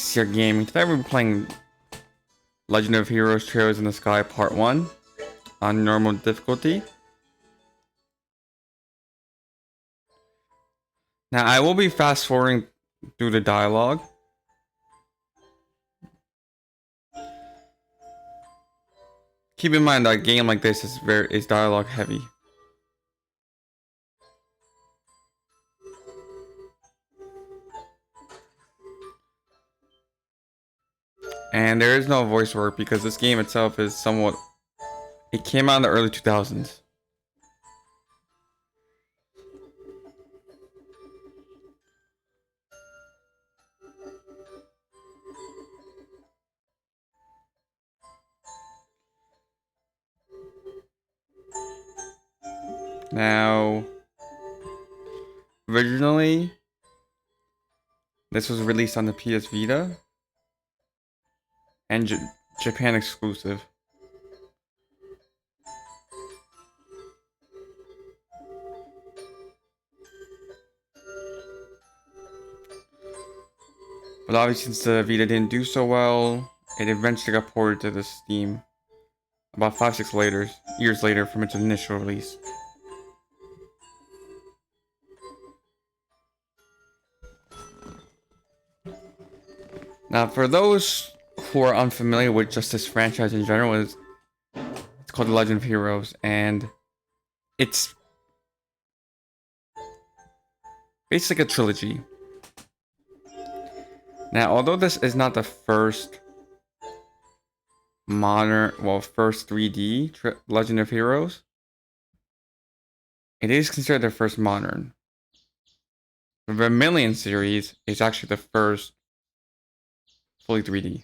Xer Gaming. Today we're playing Legend of Heroes Trails in the Sky Part 1 on normal difficulty. Now I will be fast forwarding through the dialogue. Keep in mind that a game like this is dialogue heavy. And there is no voice work because this game itself is somewhat... It came out in the early 2000s. Now, originally, this was released on the PS Vita and Japan exclusive. But obviously, since the Vita didn't do so well, it eventually got ported to the Steam about 5-6 years later from its initial release. Now, for those who are unfamiliar with just this franchise in general, it's called The Legend of Heroes, and it's basically a trilogy. Now, although this is not the first first 3D Legend of Heroes, it is considered the first modern. The Vermilion series is actually the first fully 3D.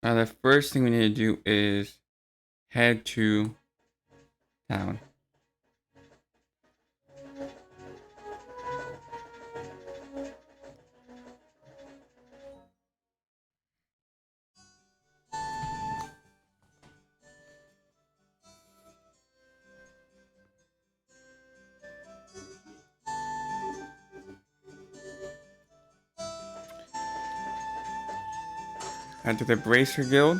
Now, the first thing we need to do is head to town. Head to the Bracer Guild.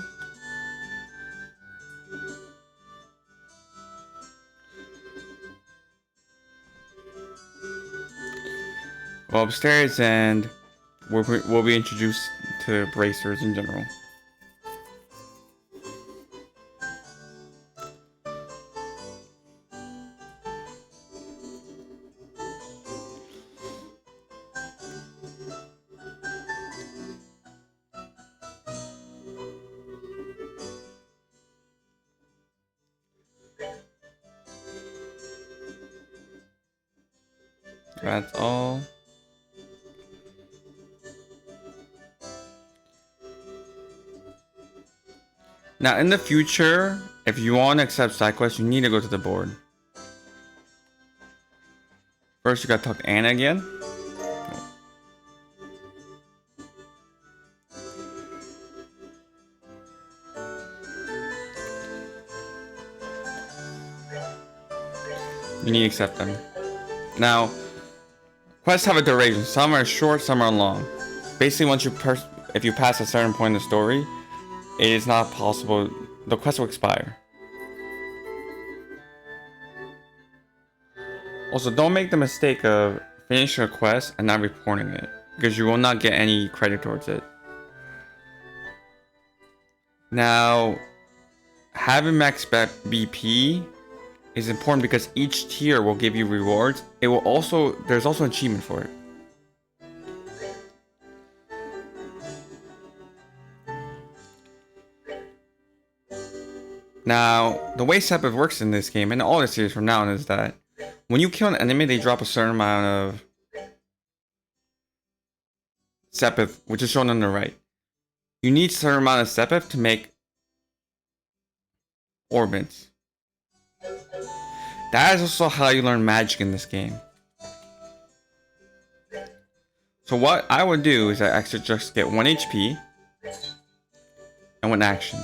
Go upstairs and we'll be introduced to bracers in general. That's all. Now, in the future, if you want to accept side quests, you need to go to the board. First, you gotta talk to Anna again. You need to accept them. Now, quests have a duration. Some are short, some are long. Basically, once if you pass a certain point in the story, it is not possible. The quest will expire. Also, don't make the mistake of finishing a quest and not reporting it, because you will not get any credit towards it. Now, having max BP is important because each tier will give you rewards. It will also, there's also an achievement for it. Now, the way Sepith works in this game, and all the series from now on, is that when you kill an enemy, they drop a certain amount of Sepith, which is shown on the right. You need a certain amount of Sepith to make orbits. That is also how you learn magic in this game. So what I would do is I actually just get 1 HP and 1 action.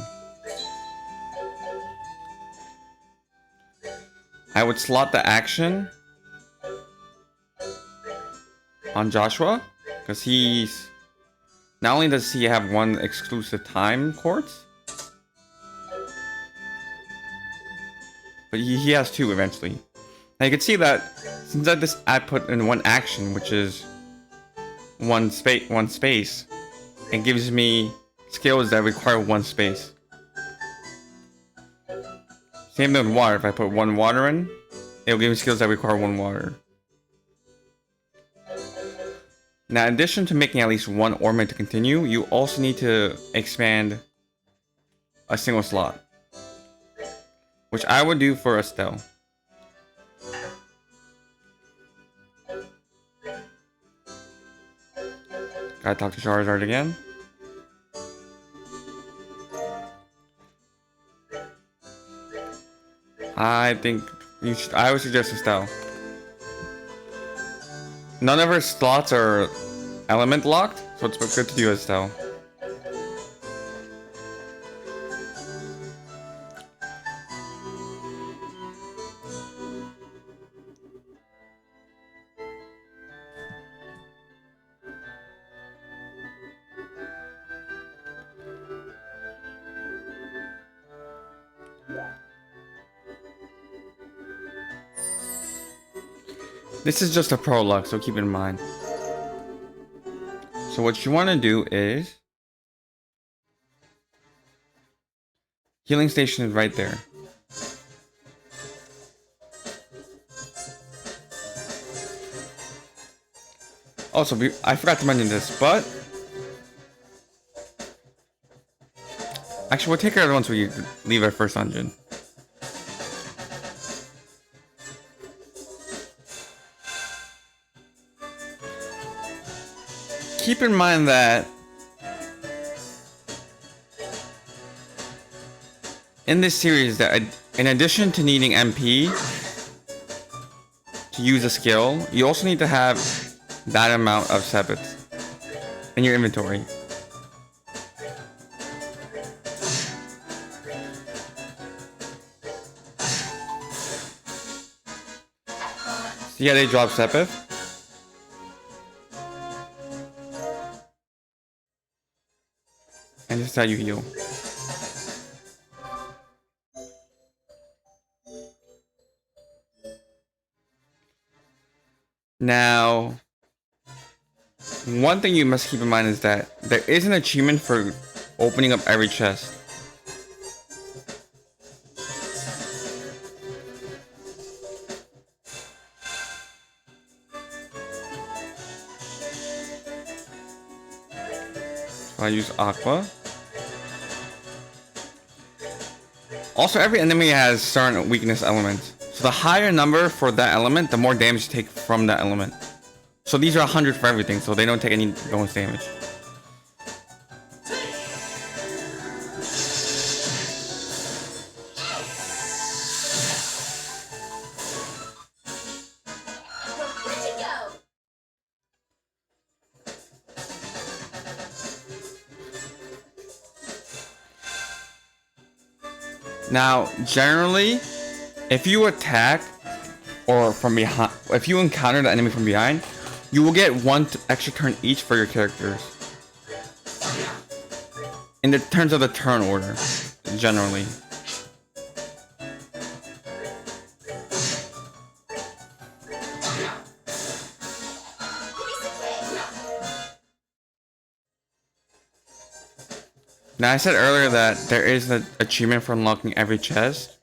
I would slot the action on Joshua, because he's not only does he have 1 exclusive time quartz, but he has 2 eventually. Now you can see that since I put in 1 action, which is one space, it gives me skills that require 1 space. Same thing with water. If I put 1 water in, it'll give me skills that require 1 water. Now, in addition to making at least 1 ornament to continue, you also need to expand a single slot, which I would do for Estelle. Gotta talk to Charizard again. I think I would suggest Estelle. None of her slots are element locked, so it's good to do Estelle. This is just a prologue, so keep it in mind. So what you want to do is... Healing station is right there. Also, I forgot to mention this, but... Actually, we'll take care of it once we leave our first dungeon. Keep in mind that in this series, that in addition to needing MP to use a skill, you also need to have that amount of Sepith in your inventory. See how they drop Sepith? And this is how you heal. Now, one thing you must keep in mind is that there is an achievement for opening up every chest. So I use Aqua. Also, every enemy has certain weakness elements. So the higher number for that element, the more damage you take from that element. So these are 100 for everything, so they don't take any bonus damage. Now, generally, if you attack or from behind, if you encounter the enemy from behind, you will get one extra turn each for your characters. In the terms of the turn order, generally. Now, I said earlier that there is an achievement for unlocking every chest.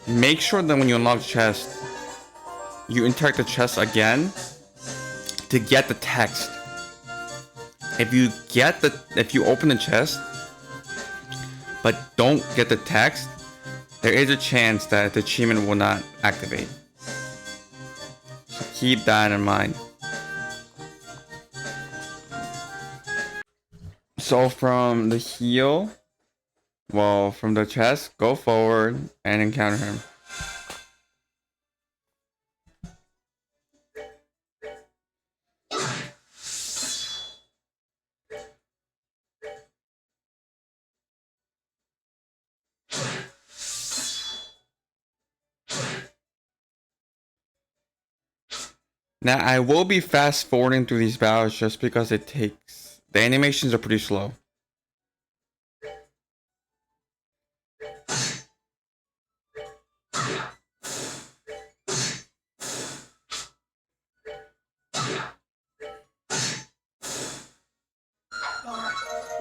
Make sure that when you unlock the chest, you interact the chest again to get the text. If you open the chest but don't get the text, there is a chance that the achievement will not activate. So keep that in mind. So from the heal, well, from the chest, go forward and encounter him. Now, I will be fast forwarding through these battles just because the animations are pretty slow.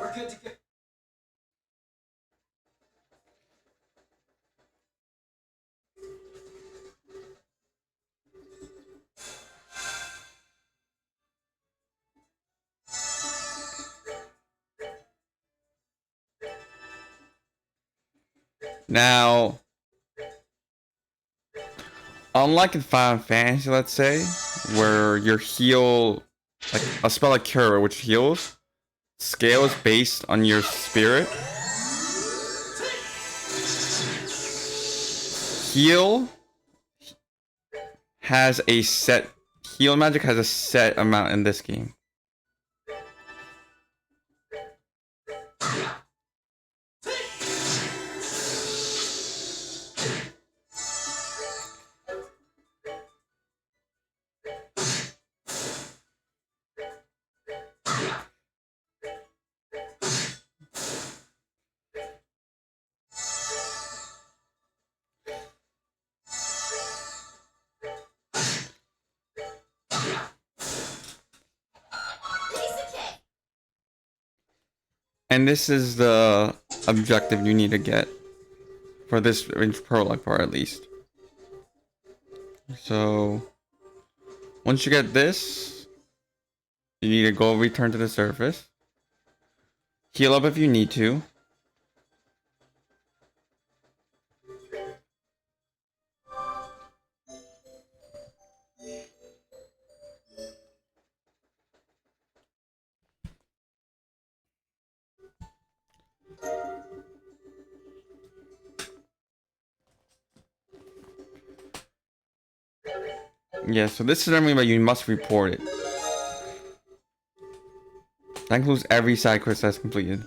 We're good to go. Now, unlike in Final Fantasy, let's say, where your heal, like a spell like Cure, which heals, scales based on your spirit. Heal has a set. Heal magic has a set amount in this game. And this is the objective you need to get for this prologue part, at least. So once you get this, you need to go return to the surface, heal up if you need to. Yeah, so this is enemy, but you must report it. That includes every side quest that's completed.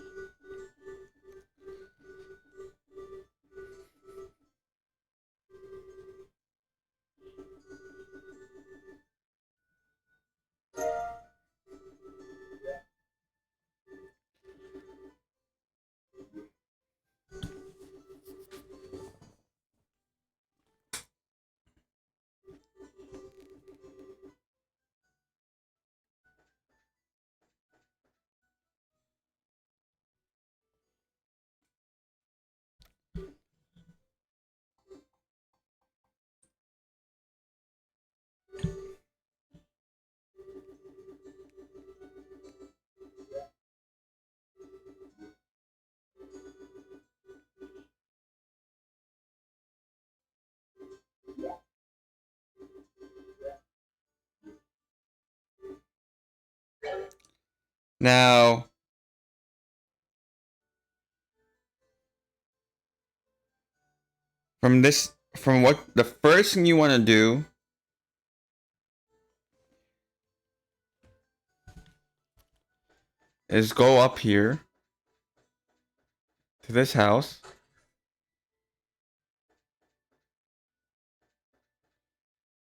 Now, from what the first thing you want to do is go up here to this house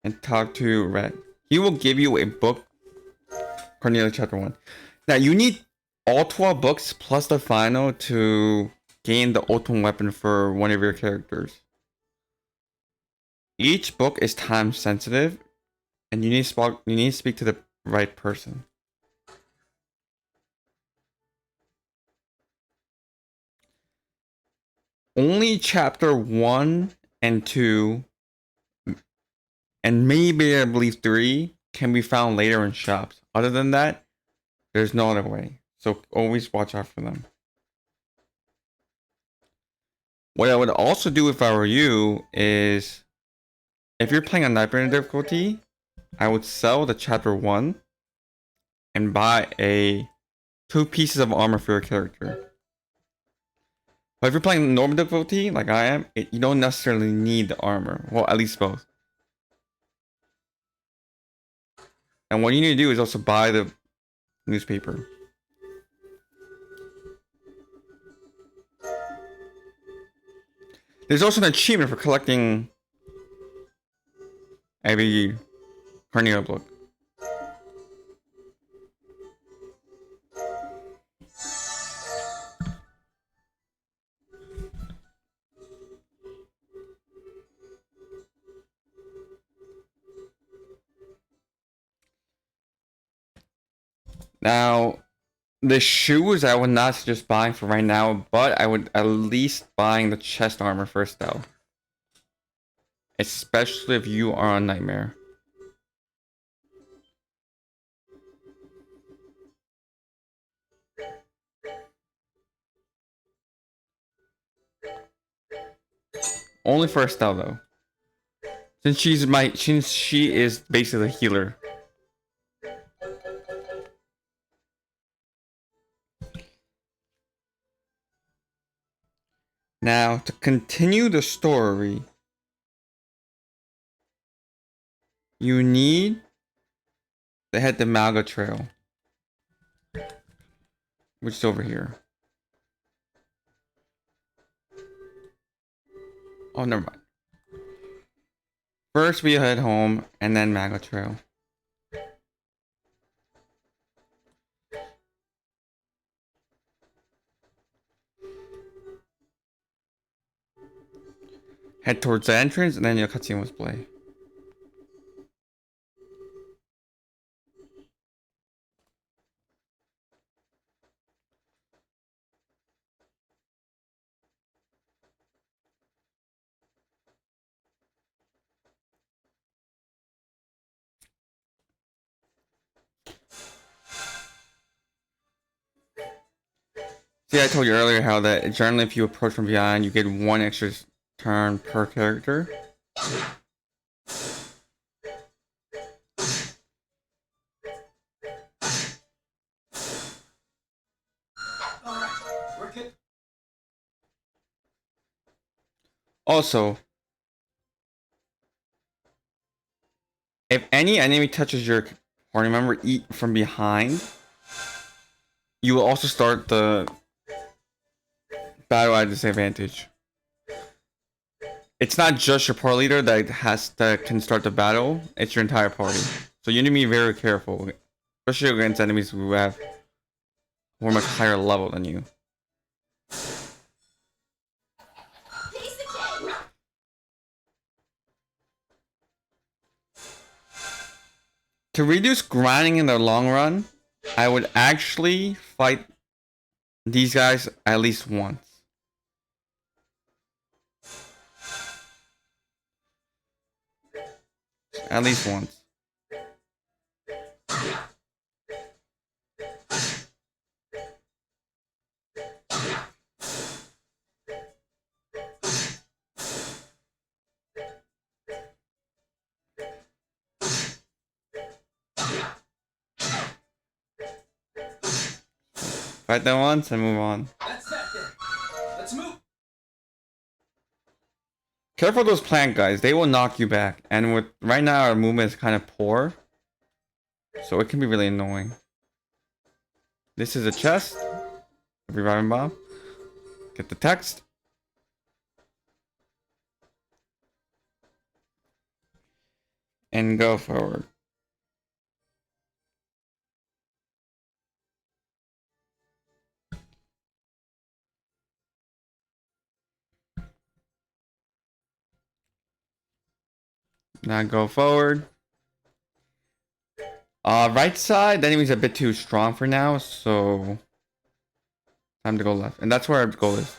and talk to Red. He will give you a book, Cornelia chapter 1. Now you need all 12 books plus the final to gain the ultimate weapon for one of your characters. Each book is time sensitive and you need to speak to the right person. Only chapter 1 and 2 and maybe I believe 3 can be found later in shops. Other than that, there's no other way. So always watch out for them. What I would also do if I were you is, if you're playing on Nightmare difficulty, I would sell the chapter 1 and buy 2 pieces of armor for your character. But if you're playing normal difficulty, like I am, you don't necessarily need the armor. Well, at least both. And what you need to do is also buy the newspaper. There's also an achievement for collecting every Cornelia book. Now, the shoes I would not suggest buying for right now, but I would at least buying the chest armor first though. Especially if you are on Nightmare. Only for Estelle though. Since she is basically a healer. Now, to continue the story, you need to head the Malga Trail, which is over here. Oh, never mind. First, we head home, and then Malga Trail. Head towards the entrance, and then your cutscene will play. See, I told you earlier how that generally if you approach from behind, you get 1 extra turn per character. Alright, we're good. Also, if any enemy touches your party member from behind, you will also start the battle at disadvantage. It's not just your party leader that can start the battle, it's your entire party. So you need to be very careful, especially against enemies who are much higher level than you. To reduce grinding in the long run, I would actually fight these guys at least once. At least once. Fight them once and move on. That's that then. Let's move. Careful those plant guys. They will knock you back. And with right now our movement is kind of poor. So it can be really annoying. This is a chest. Reviving bomb. Get the text. And go forward. Now go forward. Right side, the enemy's a bit too strong for now, so time to go left. And that's where our goal is.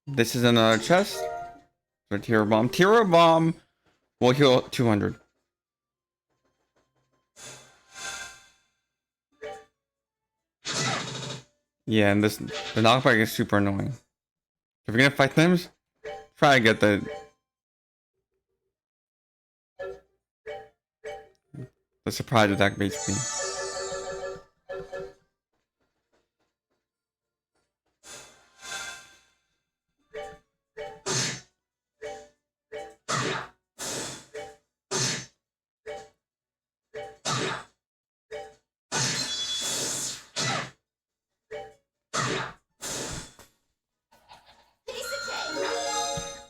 This is another chest. For Tiro Bomb. Tiro Bomb will heal 200. Yeah, and the knockback is super annoying. If you're gonna fight them, try to get the surprise attack basically.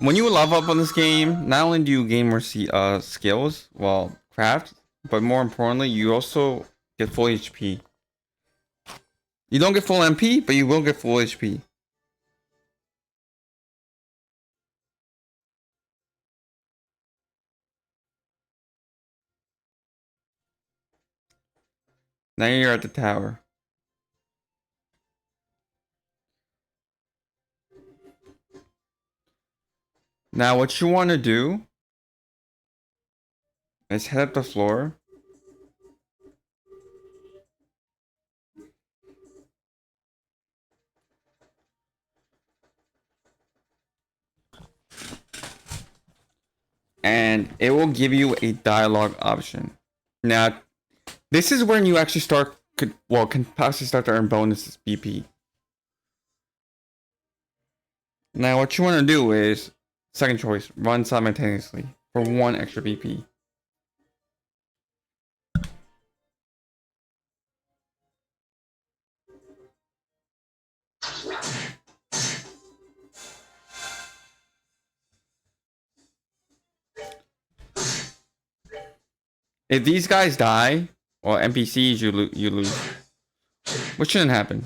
When you level up on this game, not only do you gain more skills, well, craft, but more importantly, you also get full HP. You don't get full MP, but you will get full HP. Now you're at the tower. Now what you want to do is head up the floor. And it will give you a dialogue option. Now, this is when you actually can possibly start to earn bonuses BP. Now what you want to do is, second choice, run simultaneously for 1 extra BP. If these guys die, or NPCs, you lose. Which shouldn't happen.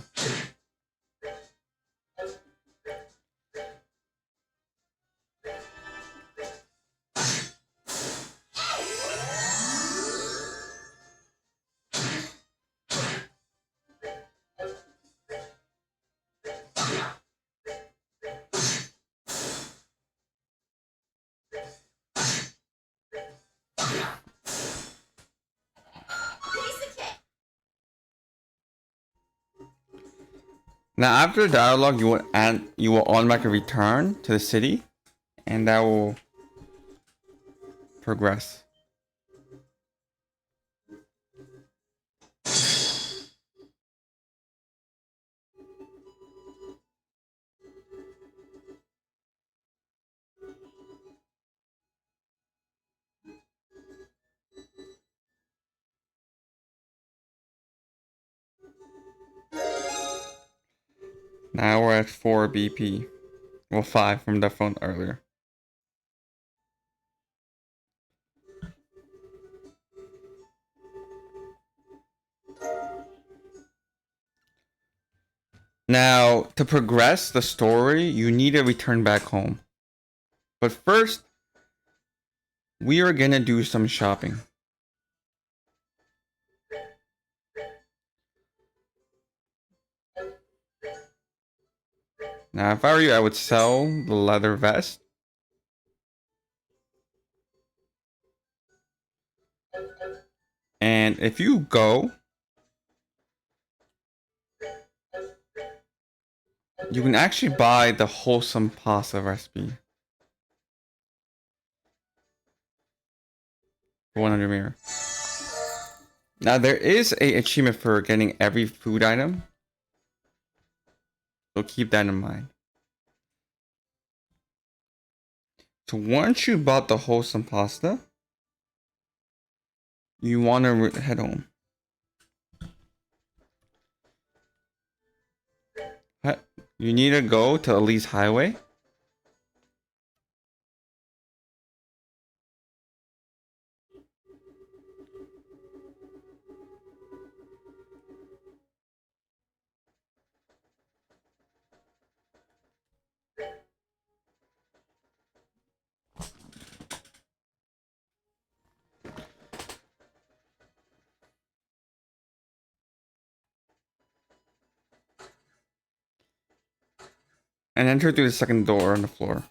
Now after the dialogue, you will automatically return to the city, and that will progress. Now we're at 4 BP. Well, 5 from the phone earlier. Now, to progress the story, you need to return back home. But first, we are gonna do some shopping. Now, if I were you, I would sell the leather vest. And if you go You can actually buy the wholesome pasta recipe for 100 mirror. Now there is a achievement for getting every food item, so keep that in mind. So once you bought the wholesome pasta, you want to head home. You need to go to Elise Highway. And enter through the second door on the floor.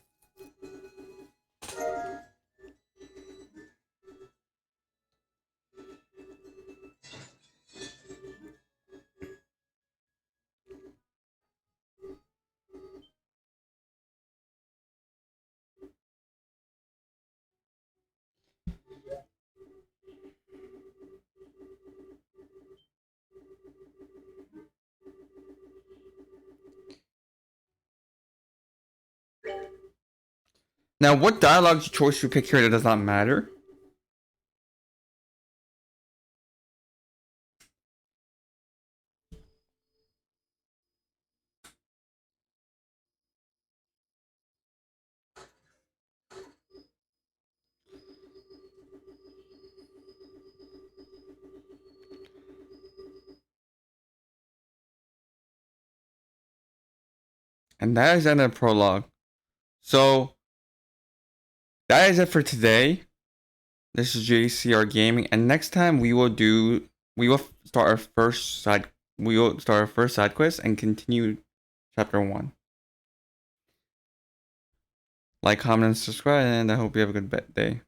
Now, what dialogue choice you pick here, that does not matter. And that is the end of the prologue. So, that is it for today. This is JCR Gaming, and next time we will start our first side quest and continue chapter 1. Like, comment, and subscribe, and I hope you have a good day.